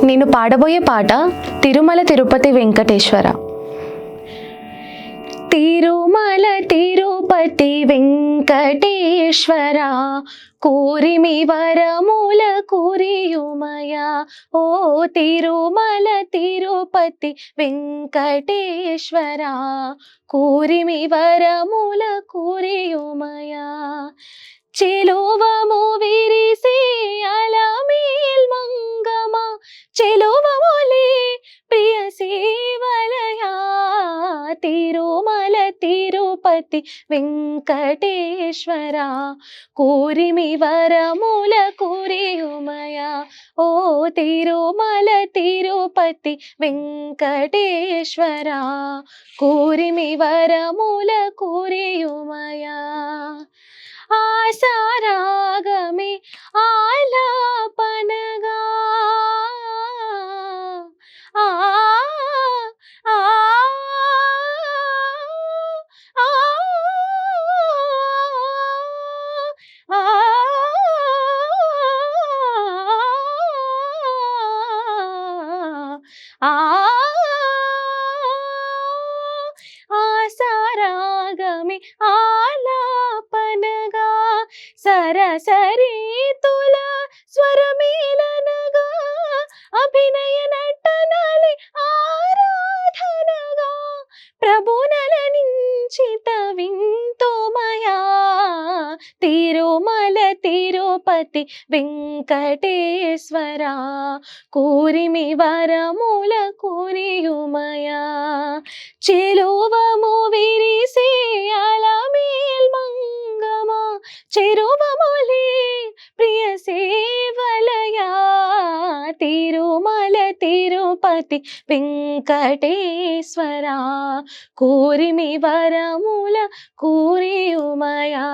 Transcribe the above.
నేను పాడబోయే పాట తిరుమల తిరుపతి వెంకటేశ్వర. తిరుమల తిరుపతి వెంకటేశ్వర కోరిమి వరముల కురియుమయ. ఓ తిరుమల తిరుపతి వెంకటేశ్వర కోరిమి వరముల కురియుమయ. చెలువము విరిసి అలమేల్ మంగమ చెలువములే ప్రియ సేవలయా. తిరుమల తిరుపతి వెంకటేశ్వర కోరిమి వరముల కురియుమయ. ఓ తిరుమల తిరుపతి వెంకటేశ్వర కోరిమి వరముల కురియుమయ. ఆశారాగమే ఆలాపనగా ఆ ఆ ఆ ఆ ఆశారాగమే ఆలాపనగా సరసరీతుల స్వరమేళనగా అభినయ నటనలి ఆరాధనగా ప్రభునలనించిత వింతోమయా. తిరుమల తిరుపతి వెంకటేశ్వర కోరిమి వరముల కురియుమయా. చెలువము విరిసి అలమేల్ మంగమ చెరువములే ప్రియ సేవలయా. తిరుమల తిరుపతి వెంకటేశ్వర కోరిమి వరముల కురియుమయా.